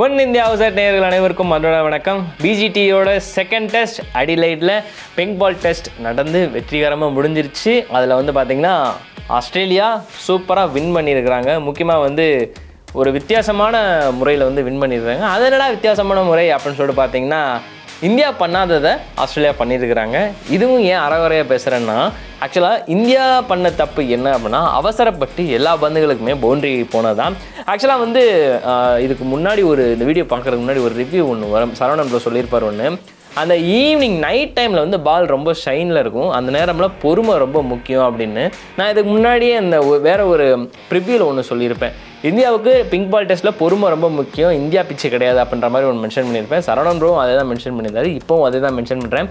One India அவுசர் நேயர்கள் அனைவருக்கும் மறுபடியும் வணக்கம். பிஜிடியோட செகண்ட் டெஸ்ட் அடிலைட்டில் பிங்க் பால் டெஸ்ட் நடந்து வெற்றிகரமாக முடிஞ்சிருச்சு. அதில் வந்து பார்த்திங்கன்னா ஆஸ்திரேலியா சூப்பராக வின் பண்ணியிருக்கிறாங்க. முக்கியமாக ஒரு வித்தியாசமான முறையில் வின் பண்ணியிருக்காங்க. அது என்னடா வித்தியாசமான முறை அப்படின்னு சொல்லிட்டு பார்த்தீங்கன்னா, இந்தியா பண்ணாததை ஆஸ்திரேலியா பண்ணியிருக்கிறாங்க. இதுவும் ஏன் அறகுறையாக பேசுகிறேன்னா, ஆக்சுவலாக இந்தியா பண்ண தப்பு என்ன அப்படின்னா, அவசரப்பட்டு எல்லா பந்துகளுக்குமே பவுண்டரி போனது தான். ஆக்சுவலாக இதுக்கு முன்னாடி இந்த வீடியோ பார்க்குறதுக்கு முன்னாடி ஒரு ரிவ்யூ ஒன்று வரும், சரவணன் ப்ரோ சொல்லியிருப்பார் ஒன்று. அந்த ஈவினிங் நைட் டைமில் பால் ரொம்ப ஷைனில் இருக்கும், அந்த நேரமில் பொறுமை ரொம்ப முக்கியம் அப்படின்னு நான் இதுக்கு முன்னாடியே வேறு ஒரு ப்ரிவ்யூவில் ஒன்று சொல்லியிருப்பேன். இந்தியாவுக்கு பிங்க் பால் டெஸ்ட்டில் பொறுமை ரொம்ப முக்கியம், இந்தியா பிச்சு கிடையாது அப்படின்ற மாதிரி ஒன்று மென்ஷன் பண்ணியிருப்பேன். சரவணன் ப்ரோவும் அதே தான் மென்ஷன் பண்ணியிருந்தாரு, இப்போவும் அதே தான் மென்ஷன் பண்ணுறேன்.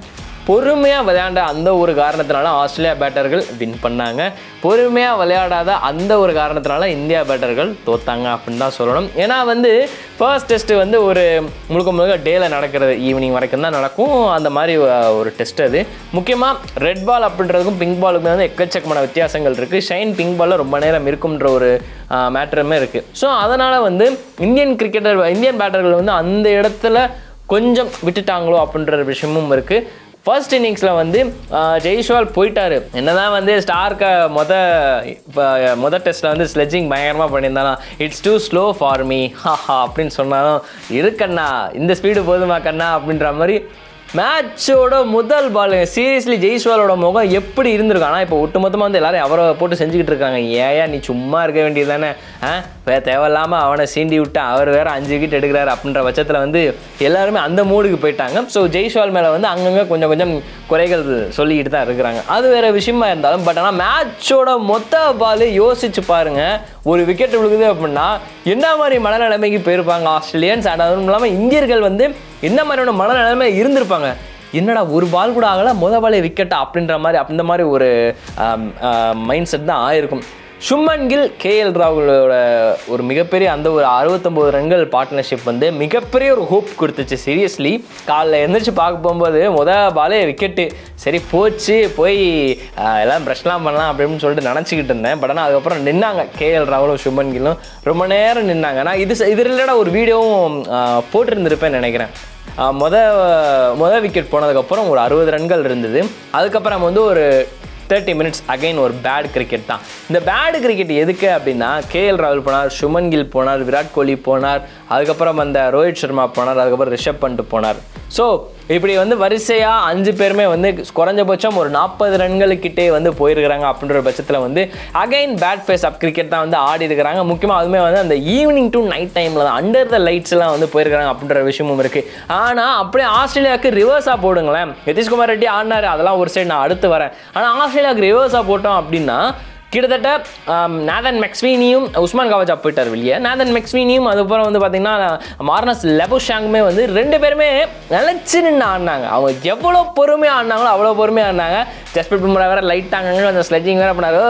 பொறுமையாக விளையாண்ட அந்த ஒரு காரணத்தினால ஆஸ்திரேலியா பேட்டர்கள் வின் பண்ணாங்க. பொறுமையாக விளையாடாத அந்த ஒரு காரணத்தினால இந்தியா பேட்டர்கள் தோத்தாங்க அப்படின்னு தான் சொல்லணும். ஏன்னா ஃபர்ஸ்ட் டெஸ்ட்டு ஒரு முழுக்க டேயில் நடக்கிறது, ஈவினிங் வரைக்கும் தான் நடக்கும். அந்த மாதிரி ஒரு டெஸ்ட் அது. முக்கியமாக ரெட் பால் அப்படின்றதுக்கும் பிங்க் பாலுக்கும் எக்கச்சக்கமான வித்தியாசங்கள் இருக்குது. ஷைன் பிங்க் பாலில் ரொம்ப நேரம் இருக்கும்ன்ற ஒரு மேட்டருமே இருக்குது. ஸோ அதனால் இந்தியன் பேட்டர்கள் அந்த இடத்துல கொஞ்சம் விட்டுட்டாங்களோ அப்படின்ற விஷயமும் இருக்குது. ஃபர்ஸ்ட் இன்னிங்ஸில் ஜெய்ஸ்வால் போயிட்டார். என்னதான் ஸ்டார்க்கை மொதல் டெஸ்ட்டில் ஸ்லெட்ஜிங் பயங்கரமாக பண்ணியிருந்தாலும் it's too slow for me haha அப்படின்னு சொன்னாலும் இருக்கண்ணா இந்த ஸ்பீடு போதுமா கண்ணா அப்படின்ற மாதிரி மேட்சோட முதல் பால் சீரியஸ்லி ஜெய்ஸ்வாலோட முகம் எப்படி இருந்திருக்கும். ஆனால் இப்போ ஒட்டுமொத்தமாக எல்லாரும் அவரை போட்டு செஞ்சுக்கிட்டு இருக்காங்க. ஏயா நீ சும்மா இருக்க வேண்டியது தானே, தேவையில்லாமல் அவனை சீண்டி விட்டு அவர் வேறு 5 விக்கெட் எடுக்கிறாரு அப்படின்ற பட்சத்தில் எல்லாருமே அந்த மூடுக்கு போயிட்டாங்க. ஸோ ஜெய்ஸ்வால் மேலே அங்கங்கே கொஞ்சம் குறைகள் சொல்லிக்கிட்டு தான் இருக்கிறாங்க. அது வேறு விஷயமா இருந்தாலும் பட் ஆனால் மேட்சோட மொத்த பால் யோசிச்சு பாருங்கள், ஒரு விக்கெட் விழுகுது அப்படின்னா என்ன மாதிரி மனநிலைமைக்கு போயிருப்பாங்க ஆஸ்திரேலியன்ஸ். அண்ட் அதுவும் இல்லாமல் இந்தியர்கள் என்ன மாதிரியான மனநிலைமை இருந்திருப்பாங்க. என்னடா ஒரு பால் கூட ஆகலை, பாலே விக்கெட்டா அப்படின்ற மாதிரி அந்த மாதிரி ஒரு மைண்ட் செட் தான் ஆயிருக்கும். சுமன் கில் கேஎல் ராகுலோட ஒரு மிகப்பெரிய ஒரு 69 ரன்கள் பார்ட்னர்ஷிப் மிகப்பெரிய ஒரு ஹோப் கொடுத்துச்சு. சீரியஸ்லி காலைல எழுந்திரிச்சு பார்க்க போகும்போது பாலே விக்கெட்டு, சரி போச்சு போய் எல்லாம் ப்ரஷ்லாம் பண்ணலாம் அப்படின்னு சொல்லிட்டு நினச்சிக்கிட்டு இருந்தேன். பட் ஆனால் அதுக்கப்புறம் நின்னாங்க கேஎல் ராகுலும் சுமன் கில்லும் ரொம்ப நேரம் நின்னாங்க. நான் இது ரிலேட்டடாக ஒரு வீடியோவும் போட்டிருந்திருப்பேன்னு நினைக்கிறேன். மொதல் விக்கெட் போனதுக்கப்புறம் ஒரு 60 ரன்கள் இருந்தது. அதுக்கப்புறம் ஒரு 30 மினிட்ஸ் அகைன் ஒரு பேட் கிரிக்கெட் தான். இந்த பேட் கிரிக்கெட் எதுக்கு அப்படின்னா, கேஎல் ராகுல் போனார், சுமன் கில் போனார், விராட் கோலி போனார், அதுக்கப்புறம் ரோஹித் சர்மா போனார், அதுக்கப்புறம் ரிஷப் பண்ட் போனார். ஸோ இப்படி வரிசையாக 5 பேருமே குறைஞ்சபட்சம் ஒரு 40 ரன்களுக்கிட்டே போயிருக்கிறாங்க. அப்படின்ற பட்சத்தில் அகைன் பேட் ஃபேஸ் அப் கிரிக்கெட் தான் ஆடி இருக்கிறாங்க. முக்கியமாக அதுவுமே அந்த ஈவினிங் டு நைட் டைமில் தான் அண்டர் த லைட்ஸ்லாம் போயிருக்கிறாங்க அப்படின்ற விஷயமும் இருக்குது. ஆனால் அப்படியே ஆஸ்திரேலியாவுக்கு ரிவர்ஸாக போடுங்களேன். நிதிஷ்குமார் ரெட்டி ஆடினார், அதெல்லாம் ஒரு சைடு நான் அடுத்து வரேன். ஆனால் ஆஸ்திரேலியாவுக்கு ரிவர்ஸாக போட்டோம் அப்படின்னா கிட்டத்தட்ட நாதன் மெக்ஸ்வீனியும் உஸ்மான் கவாஜா போயிட்டார் வெளியே. நாதன் மெக்ஸ்வீனியும் அதுக்கப்புறம் பார்த்தீங்கன்னா மார்னஸ் லெபுஷாங்குமே 2 பேருமே நிலச்சி நின்று ஆடினாங்க. அவங்க எவ்வளோ பொறுமையாக ஆடினாங்களோ அவ்வளோ பொறுமையாக ஆடினாங்க. ஜஸ்பிரீத் பும்ரா வேறு லைட்டாங்க, அந்த ஸ்லெட்ஜிங் வேறு பண்ணார்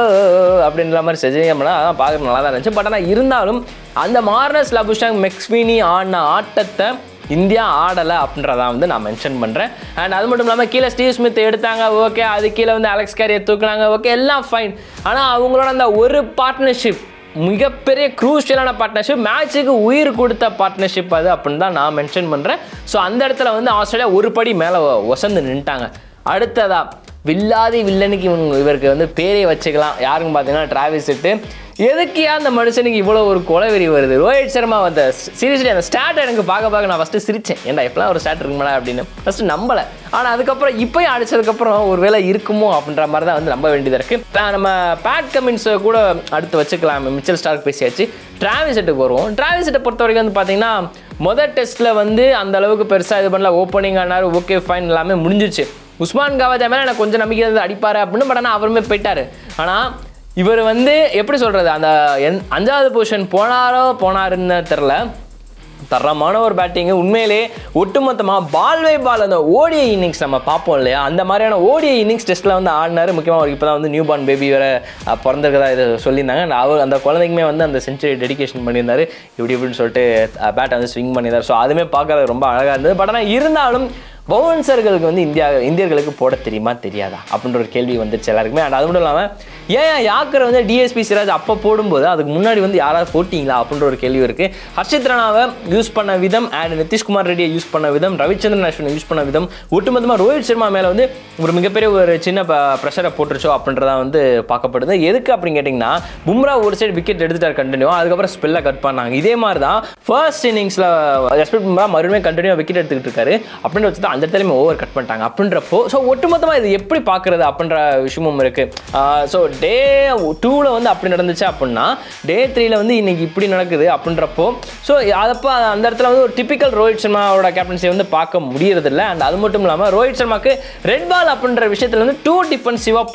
அப்படின்ற மாதிரி ஸ்லெட்ஜிங் பண்ணால் அதான் பார்க்க நல்லா தான் இருந்துச்சு. பட் ஆனால் இருந்தாலும் அந்த மார்னஸ் லெபுஷாங் மெக்ஸ்வீனி ஆடின ஆட்டத்தை இந்தியா ஆடலை அப்படின்றதான் நான் மென்ஷன் பண்ணுறேன். அண்ட் அது மட்டும் இல்லாமல் கீழே ஸ்டீவ் ஸ்மித் எடுத்தாங்க, ஓகே. அது கீழே அலெக்ஸ் கேரியை தூக்குனாங்க, ஓகே, எல்லாம் ஃபைன். ஆனால் அவங்களோட அந்த ஒரு பார்ட்னர்ஷிப் மிகப்பெரிய க்ரூஷியலான பார்ட்னர்ஷிப், மேட்சுக்கு உயிர் கொடுத்த பார்ட்னர்ஷிப் அது அப்படின்னு தான் நான் மென்ஷன் பண்ணுறேன். ஸோ அந்த இடத்துல ஆஸ்திரேலியா ஒரு படி மேலே ஒசந்து நின்ட்டாங்க. அடுத்ததா வில்லாதி வில்லனுக்கு இவருக்கு பேரே வச்சுக்கலாம். யாருன்னு பார்த்தீங்கன்னா டிராவிஸ் ஹெட். எதுக்கியா அந்த மனுஷனுக்கு இவ்வளோ ஒரு கொலைவெறி வருது? ரோஹித் சர்மா சீரியஸ்லி அந்த ஸ்டாட் எனக்கு பார்க்க நான் ஃபஸ்ட்டு சிரித்தேன். ஏன்டா எப்பலாம் ஒரு ஸ்டாட் இருக்குமாடா அப்படின்னு ஃபஸ்ட்டு நம்பலை. ஆனால் அதுக்கப்புறம் இப்போயும் அடித்ததுக்கப்புறம் ஒரு வேளை இருக்குமோ அப்படின்ற மாதிரி தான் நம்ப வேண்டியதாக இருக்குது. நம்ம பேட் கமின்ஸை கூட அடுத்து வச்சுக்கலாம். மிச்சல் ஸ்டார்க் பேசியாச்சு. டிராவிஸ் ஹெட்டுக்கு வருவோம். டிராவிஸ் ஹெட்டை பொறுத்த வரைக்கும் பார்த்தீங்கன்னா மொதல் டெஸ்ட்டில் அந்த அளவுக்கு பெருசாக இது பண்ணல. ஓப்பனிங் ஆனார், ஓகே ஃபைன், எல்லாமே முடிஞ்சிச்சு. உஸ்மான் கவாஜா மேலே எனக்கு கொஞ்சம் நம்பிக்கை அடிப்பார் அப்படின்னு. பட் ஆனால் அவருமே போயிட்டார். ஆனால் இவர் எப்படி சொல்கிறது, அந்த 5வது பொசிஷன் போனாருன்னு தெரில. தரமான ஒரு பேட்டிங்கு. உண்மையிலே ஒட்டுமொத்தமாக பால் பை பால் அந்த ஓடிஐ இன்னிங்ஸ் நம்ம பார்ப்போம் இல்லையா, அந்த மாதிரியான ஓடிஐ இன்னிங்ஸ் டெஸ்ட்டில் ஆடினார். முக்கியமாக அவருக்கு இப்போ தான் நியூ பார்ன் பேபி வேறு பிறந்திருக்கதா இது சொல்லியிருந்தாங்க. அந்த குழந்தைக்குமே அந்த செஞ்சுரி டெடிகேஷன் பண்ணியிருந்தார். இப்படின்னு சொல்லிட்டு பேட்டை ஸ்விங் பண்ணியிருந்தார். ஸோ அதுவுமே பார்க்குறது ரொம்ப அழகாக இருந்தது. பட் ஆனால் இருந்தாலும் பவுன்சர்களுக்கு வந்து இந்தியர்களுக்கு போட தெரியுமா தெரியாதா அப்படின்ற ஒரு கேள்வி வந்துருச்சு எல்லாருக்குமே. அண்ட் அது மட்டும் இல்லாமல் ஏன் யாக்கரை வந்து டிஎஸ்பி சிராஜ் அப்போ போடும்போது அதுக்கு முன்னாடி வந்து யாராவது போட்டிங்களா அப்படின்ற ஒரு கேள்வி இருக்குது. ஹர்ஷித் ராணாவை யூஸ் பண்ண விதம் அண்ட் நிதிஷ்குமார் ரெட்டியை யூஸ் பண்ண விதம், ரவிச்சந்திரன் அஸ்வினை யூஸ் பண்ண விதம், ஒட்டுமொத்தமாக ரோஹித் சர்மா மேலே வந்து ஒரு மிகப்பெரிய ஒரு சின்ன ப்ரெஷரை போட்டுருச்சோ அப்படின்றதான் வந்து பார்க்கப்படுது. எதுக்கு அப்படின்னு கேட்டிங்கன்னா, பும்ரா ஒரு சைடு விக்கெட் எடுத்துட்டார் கண்டினியூவாக, அதுக்கப்புறம் ஸ்பெல்லை கட் பண்ணாங்க. இதே மாதிரி தான் ஃபர்ஸ்ட் இன்னிங்ஸில் ஜஸ்பிரீத் பும்ரா மறுபடியும் கண்டினியூவாக விக்கெட் எடுத்துக்கிட்டு இருக்காரு அப்படின்னு வச்சு தான் அந்த இடத்துல ஓவர் கட் பண்ணிட்டாங்க அப்படின்றப்போ ஸோ ஒட்டுமொத்தமாக இது எப்படி பார்க்குறது அப்படின்ற விஷயமும் இருக்குது. ஸோ டே 2ல் வந்து அப்படி நடந்துச்சு அப்படின்னா டே 3ல் வந்து இன்னைக்கு இப்படி நடக்குது அப்படின்றப்போ ஸோ அதப்போ அந்த இடத்துல வந்து ஒரு டிப்பிக்கல் ரோஹித் சர்மாவோட கேப்டன்சியை வந்து பார்க்க முடியறதில்ல. அண்ட் அது மட்டும் இல்லாமல் ரோஹித் சர்மாக்கு ரெட் பால் அப்படின்ற விஷயத்தில் வந்து டூ டிஃபென்சிவாக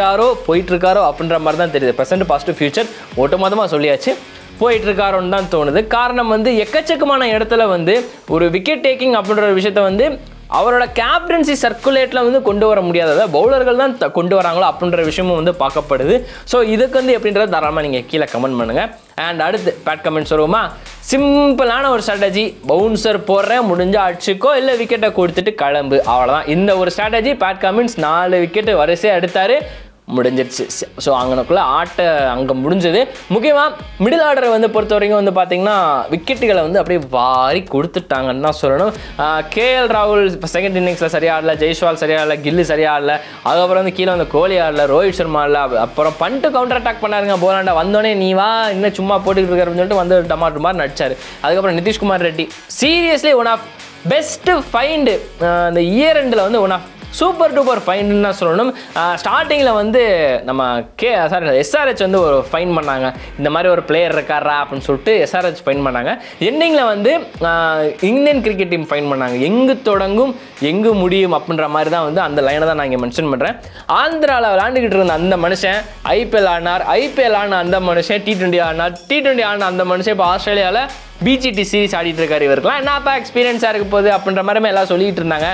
போயிட்டுருக்காரோ அப்படின்ற மாதிரி தான் தெரியுது. ப்ரெசென்ட் பாசிட்டிவ் ஃபியூச்சர் ஒட்டுமொத்தமாக சொல்லியாச்சு, போயிட்டு இருக்காரோன்னு தான் தோணுது. காரணம் வந்து எக்கச்சக்கமான இடத்துல வந்து ஒரு விக்கெட் டேக்கிங் அப்படின்ற விஷயத்த வந்து அவரோட கேப்டன்சி சர்க்குலேட்டில் வந்து கொண்டு வர முடியாததை பவுலர்கள் தான் கொண்டு வராங்களோ அப்படின்ற விஷயமும் வந்து பார்க்கப்படுது. ஸோ இதுக்கு வந்து எப்படின்றத தாராளமாக நீங்கள் கீழே கமெண்ட் பண்ணுங்கள். அண்ட் அடுத்து பேட் கமெண்ட்ஸ் வருவோமா? சிம்பிளான ஒரு ஸ்ட்ராட்டஜி, பவுன்சர் போடுறேன், முடிஞ்சா அடிச்சுக்கோ, இல்லை விக்கெட்டை கொடுத்துட்டு கிளம்பு, அவ்வளோதான். இந்த ஒரு ஸ்ட்ராட்டஜி பேட் கமெண்ட்ஸ் 4 விக்கெட்டு வரிசையாக எடுத்தார், முடிஞ்சிருச்சு. ஸோ அங்கனக்குள்ளே அங்கே முடிஞ்சது. முக்கியமாக மிடில் ஆர்டரை வந்து பொறுத்த வரைக்கும் வந்து பார்த்திங்கன்னா விக்கெட்டுகளை வந்து அப்படியே வாரி கொடுத்துட்டாங்கன்னு தான் சொல்லணும். கேஎல் ராகுல் இப்போ செகண்ட் இன்னிங்ஸில் சரியாக ஆடல, ஜெய்ஸ்வால் சரியாக ஆடல, கில்லு சரியாக ஆடல, அதுக்கப்புறம் வந்து கீழே வந்து கோலி ஆடல, ரோஹித் சர்மா ஆடல, அப்புறம் பண்ணிட்டு கவுண்டர் அட்டாக் பண்ணாருங்க போலாண்டா, வந்தோடனே நீ வா இன்னும் சும்மா போட்டுக்கிட்டு இருக்காருன்னு சொல்லிட்டு வந்து டமாட்டோ மாதிரி நடிச்சார். அதுக்கப்புறம் Nitish Kumar Reddy seriously one of best find இந்த இயர் எண்டில் வந்து ஒன் ஆஃப் சூப்பர் டூப்பர் ஃபைன்னு தான் சொல்லணும். ஸ்டார்டிங்கில் வந்து நம்ம எஸ்ஆர்ஹெச் வந்து ஒரு ஃபைன் பண்ணாங்க, இந்த மாதிரி ஒரு பிளேயர் இருக்காரா அப்படின்னு சொல்லிட்டு எஸ்ஆர்ஹெச் ஃபைன் பண்ணாங்க. எண்டிங்கில் வந்து இந்தியன் கிரிக்கெட் டீம் ஃபைன் பண்ணாங்க, எங்கு தொடங்கும் எங்கு முடியும் அப்படின்ற மாதிரி தான் வந்து அந்த லைனை தான் நான் இங்கே மென்ஷன் பண்ணுறேன். ஆந்திராவில் விளாண்டுக்கிட்டு இருந்த அந்த மனுஷன் ஐபிஎல் ஆடின அந்த மனுஷன் T20 ஆடின அந்த மனுஷன் இப்போ ஆஸ்திரேலியாவில் பிஜிடி சீரிஸ் ஆடிட்டு இருக்காரு. இவருக்குலாம் என்னப்பா எக்ஸ்பீரியன்ஸாக இருக்க போகுது அப்படின்ற மாதிரி எல்லாம் சொல்லிட்டு இருந்தாங்க.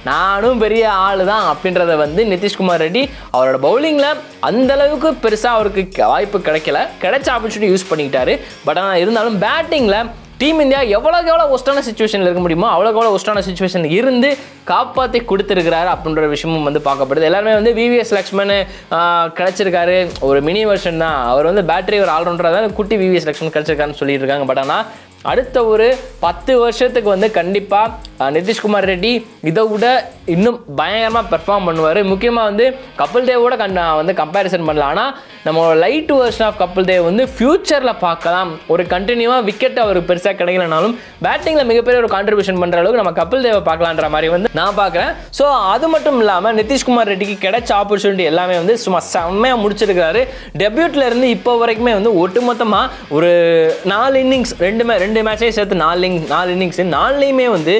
நானும் பெரிய ஆள் தான் அப்படின்றத வந்து நிதிஷ்குமார் ரெட்டி அவரோட பவுலிங்கில் அந்தளவுக்கு பெருசாக அவருக்கு வாய்ப்பு கிடைச்ச ஆப்பர்ச்சுனிட்டி யூஸ் பண்ணிக்கிட்டாரு. பட் ஆனால் இருந்தாலும் பேட்டிங்கில் டீம் இந்தியா எவ்வளோ ஒஸ்டான சுச்சுவேஷனில் இருக்க முடியுமோ அவ்வளோ ஒஸ்டான சுச்சுவேஷன் இருந்து காப்பாற்றி கொடுத்துருக்கிறாரு அப்படின்ற விஷயமும் வந்து பார்க்கப்படுது. எல்லாருமே வந்து விவிஎஸ் லக்ஷ்மன் கிடச்சிருக்காரு, ஒரு மினி வெர்ஷன் தான், அவர் வந்து பேட்டரி ஒரு ஆல்ரவுண்டராக தான் குட்டி விவிஎஸ் லக்ஷ்மன் கிடச்சிருக்காருன்னு சொல்லிட்டு இருக்காங்க. பட் ஆனால் அடுத்த ஒரு 10 வருஷத்துக்கு வந்து கண்டிப்பாக நிதிஷ்குமார் ரெட்டி இதை விட இன்னும் பயங்கரமாக பெர்ஃபார்ம் பண்ணுவார். முக்கியமாக வந்து கபில் தேவோட வந்து கம்பேரிசன் பண்ணலாம். ஆனால் நம்மளோட light version of Kapil Dev வந்து ஃபியூச்சரில் பார்க்கலாம். ஒரு கண்டினியூவாக விக்கெட் அவருக்கு பெருசாக கிடைக்கலனாலும் பேட்டிங்கில் மிகப்பெரிய ஒரு கான்ட்ரிபியூஷன் பண்ணுற அளவுக்கு நம்ம கபில் தேவை பார்க்கலான்ற மாதிரி வந்து நான் பார்க்குறேன். ஸோ அது மட்டும் இல்லாமல் நிதிஷ்குமார் ரெட்டிக்கு கிடைச்ச ஆப்பர்ச்சுனிட்டி எல்லாமே வந்து சும்மா செம்மையாக முடிச்சிருக்கிறாரு. டெபியூட்டில் இருந்து இப்போ வரைக்குமே வந்து ஒட்டுமொத்தமாக ஒரு 4 இன்னிங்ஸ் ரெண்டு மேட்சே சேர்த்து 4 இன்னிங்ஸ் 4லையுமே வந்து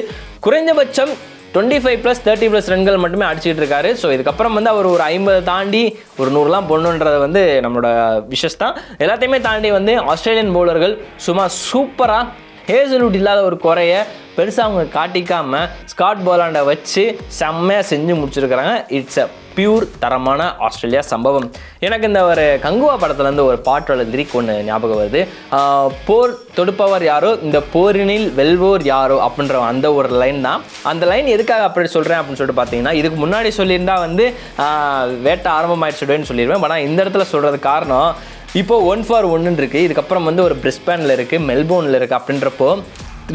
குறைந்தபட்சம் 25+ 30+ ரன்கள் மட்டுமே அடிச்சுட்டு இருக்காரு. ஸோ இதுக்கப்புறம் வந்து அவர் ஒரு 50 தாண்டி ஒரு 100லாம் போடணுன்றது வந்து நம்மளோட விஷஸ் தான். எல்லாத்தையுமே தாண்டி வந்து ஆஸ்திரேலியன் பவுலர்கள் சும்மா சூப்பராக ஹேசல்வுட் இல்லாத ஒரு குறைய பெருசாக அவங்க காட்டிக்காமல் ஸ்காட் போலாண்டை வச்சு செம்மையாக செஞ்சு முடிச்சிருக்கிறாங்க. இட்ஸ் அ பியூர் தரமான ஆஸ்திரேலியா சம்பவம். எனக்கு இந்த ஒரு கங்குவா படத்துலேருந்து ஒரு பாட்டோட லிரிக் ஒன்று ஞாபகம் வருது. போர் தொடுப்பவர் யாரோ இந்த போரினில் வெல்வோர் யாரோ அப்படின்ற அந்த ஒரு லைன் தான். அந்த லைன் எதுக்காக அப்படி சொல்கிறேன் அப்படின்னு சொல்லிட்டு பார்த்தீங்கன்னா, இதுக்கு முன்னாடி சொல்லியிருந்தா வந்து வேட்டை ஆரம்பமாயிடுச்சுடுவேன்னு சொல்லிடுவேன். ஆனால் இந்த இடத்துல சொல்கிறது காரணம் இப்போது 1 for 1 இருக்குது, இதுக்கப்புறம் வந்து ஒரு பிரிஸ்பேனில் இருக்குது, மெல்போர்னில் இருக்குது. அப்படின்றப்போ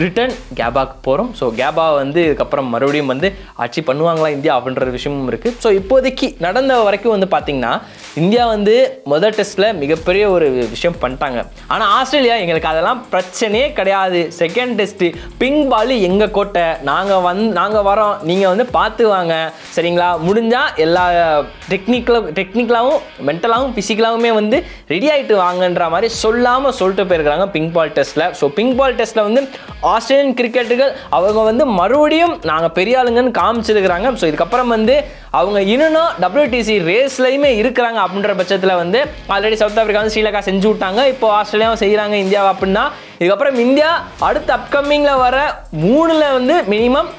ரிட்டர்ன் கேபாக்கு போகிறோம். ஸோ கேபா வந்து இதுக்கப்புறம் மறுபடியும் வந்து ஆட்சி பண்ணுவாங்களா இந்தியா அப்படின்ற விஷயமும் இருக்குது. ஸோ இப்போதைக்கு நடந்த வரைக்கும் வந்து பார்த்திங்கன்னா இந்தியா வந்து முதல் டெஸ்ட்டில் மிகப்பெரிய ஒரு விஷயம் பண்ணிட்டாங்க. ஆனால் ஆஸ்திரேலியா எங்களுக்கு அதெல்லாம் பிரச்சனையே கிடையாது, செகண்ட் டெஸ்ட்டு பிங்க் பால் எங்கள் கோட்டை, நாங்கள் வரோம், நீங்கள் வந்து பார்த்து வாங்க சரிங்களா, முடிஞ்சால் எல்லா டெக்னிக்கலாகவும் மென்டலாகவும் ஃபிசிக்கலாகவுமே வந்து ரெடி ஆகிட்டு வாங்கன்ற மாதிரி சொல்லிட்டு போயிருக்கிறாங்க பிங்க் பால் டெஸ்ட்டில். ஸோ பிங்க் பால் டெஸ்ட்டில் வந்து ஆஸ்திரேலியன் கிரிக்கெட்டுகள் அவங்க வந்து மறுபடியும் நாங்கள் பெரிய ஆளுங்கன்னு காமிச்சிருக்கிறாங்க. ஸோ இதுக்கப்புறம் வந்து அவங்க இன்னும் WTC ரேஸ்லையுமே இருக்கிறாங்க அப்படின்ற பட்சத்தில் வந்து ஆல்ரெடி சவுத் ஆஃப்ரிக்கா வந்து ஸ்ரீலங்கா செஞ்சு விட்டாங்க, இப்போ ஆஸ்திரேலியாவும் செய்கிறாங்க இந்தியாவை. அப்படின்னா இதுக்கப்புறம் இந்தியா அடுத்த அப்கமிங்கில் வர 3ல் வந்து மினிமம்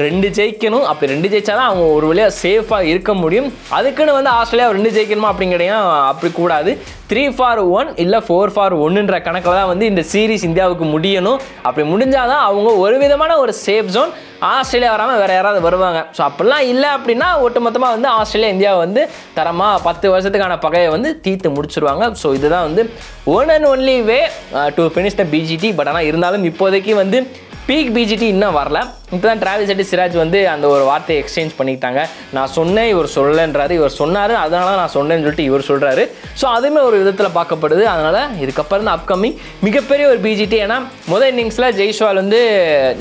2 ஜெயிக்கணும். அப்படி 2 ஜெயிச்சாதான் அவங்க ஒரு வழியாக சேஃபாக இருக்க முடியும். அதுக்குன்னு வந்து ஆஸ்திரேலியா 2 ஜெயிக்கணுமா அப்படிங்கிறதையும் அப்படி கூடாது. 3-1 இல்லை 4-1ன்ற கணக்கில் தான் வந்து இந்த சீரீஸ் இந்தியாவுக்கு முடியணும். அப்படி முடிஞ்சாதான் அவங்க ஒரு விதமான ஒரு சேஃப் ஜோன். ஆஸ்திரேலியா வராமல் வேறு யாராவது வருவாங்க. ஸோ அப்படிலாம் இல்லை அப்படின்னா ஒட்டுமொத்தமாக வந்து ஆஸ்திரேலியா இந்தியாவை வந்து தரமாக 10 வருஷத்துக்கான பகையை வந்து தீர்த்து முடிச்சிருவாங்க. ஸோ இதுதான் வந்து one and only way to finish the PGT. But ஆனால் இருந்தாலும் இப்போதைக்கு வந்து பீக் பிஜிடி இன்னும் வரல. இப்போ தான் டிராவிஸ் ஹெட் சிராஜ் வந்து அந்த ஒரு வார்த்தையை எக்ஸ்சேஞ்ச் பண்ணிக்கிட்டாங்க. நான் சொன்னேன், இவர் சொல்லன்றாரு, இவர் சொன்னார், அதனால நான் சொன்னேன்னு சொல்லிட்டு இவர் சொல்கிறாரு. ஸோ அதுவுமே ஒரு விதத்தில் பார்க்கப்படுது. அதனால் இதுக்கப்புறம் தான் அப்கமிங் மிகப்பெரிய ஒரு பிஜிடி. ஏன்னா முதல் இன்னிங்ஸில் ஜெய்ஸ்வால் வந்து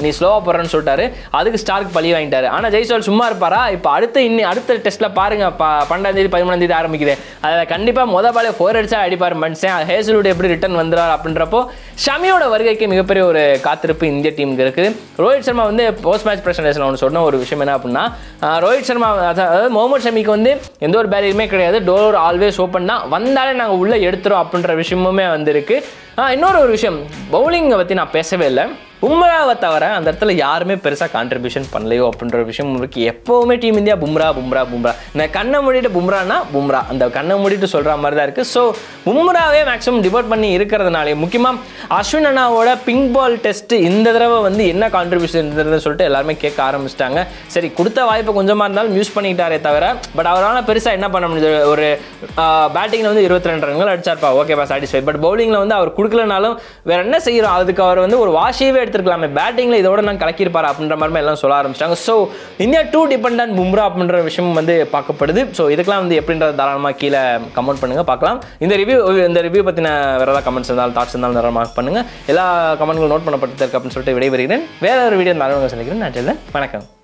நீ ஸ்லோவாக போடுறேன்னு சொல்லிட்டாரு, அதுக்கு ஸ்டார்க்கு பழி வாங்கிட்டாரு. ஆனால் ஜெய்ஸ்வால் சும்மா இருப்பாரா? இப்போ அடுத்த டெஸ்ட்டில் பாருங்கள், 12ஆம் தேதி 13ஆம் தேதி ஆரம்பிக்குது. அதில் கண்டிப்பாக மொதல் பாலே 4 அடிச்சா அடிப்பார் மனுஷன். ஹேசல்வுட் எப்படி ரிட்டர்ன் வந்துடுவார் அப்படின்றப்போ ஷமியோட வருகைக்கு மிகப்பெரிய ஒரு காத்திருப்பு இந்திய டீமுக்கு இருக்குது. ரோஹித் சர்மா வந்து போஸ்ட் மேட்ச் பிரசன்டேஷன் ஒன்று சொன்ன ஒரு விஷயம் என்ன அப்படின்னா, ரோஹித் சர்மா அதாவது முகமது ஷமிக்கு வந்து எந்த ஒரு பேரியருமே கிடையாது, டோர் ஆல்வேஸ் ஓப்பன் தான், வந்தாலே நாங்கள் உள்ளே எடுத்துகிறோம் அப்படின்ற விஷயமுமே வந்திருக்கு. இன்னொரு ஒரு விஷயம், பவுலிங்கை பற்றி நான் பேசவே இல்லை. பும்ராவை தவிர அந்த இடத்துல யாருமே பெருசாக கான்ட்ரிபியூஷன் பண்ணலையோ அப்படின்ற ஒரு விஷயம் இருக்குது. எப்போவுமே டீம் இந்தியா பும்ரா இந்த கண்ணை மூடிட்டு பும்ரானா பும்ரா, அந்த கண்ணை மூடிட்டு சொல்கிற மாதிரி தான் இருக்குது. ஸோ பும்ராவே மேக்ஸிமம் டிவோட் பண்ணி இருக்கிறதுனாலே, முக்கியமாக அஸ்வின் அண்ணாவோட பிங்க் பால் டெஸ்ட்டு இந்த தடவை வந்து என்ன கான்ட்ரிபியூஷன் இருந்ததுன்னு சொல்லிட்டு எல்லாருமே கேட்க ஆரம்பிச்சிட்டாங்க. சரி, கொடுத்த வாய்ப்பை கொஞ்சமாக இருந்தாலும் யூஸ் பண்ணிக்கிட்டாரே தவிர, பட் அவரால் பெருசாக என்ன பண்ண முடியுது? ஒரு பேட்டிங்கில் வந்து 22 ரன்கள் அடிச்சார்ப்பா, ஓகேப்பா, சாட்டிஸ்ஃபை. பட் பவுலிங்கில் வந்து அவர் கொடுக்கலனாலும் வேற என்ன செய்கிறோம்? அதுக்கு அவர் வந்து ஒரு வாஷியவே எடுத்துருக்கலாமே, பேட்டிங்கில் இதோட நான் கலக்கியிருப்பார் அப்படின்ற மாதிரி எல்லாம் சொல்ல ஆரம்பிச்சிட்டாங்க. So India too dependent Bumrah அப்படின்ற விஷயம் வந்து பார்க்கப்படுது. ஸோ இதுக்கெல்லாம் வந்து எப்படின்றது தாராளமாக கீழே கமெண்ட் பண்ணுங்கள், பார்க்கலாம். இந்த ரிவ்யூ பற்றின வேறு ஏதாவது கமெண்ட்ஸ் இருந்தாலும் தாட்ஸ் இருந்தாலும் தாராளமாக பண்ணுங்கள். எல்லா கமெண்ட்களும் நோட் பண்ணப்பட்டிருக்கு அப்படின்னு சொல்லிட்டு விடைபெறுகிறேன். வேற ஒரு வீடியோ நான் சந்திக்கிறேன். வணக்கம்.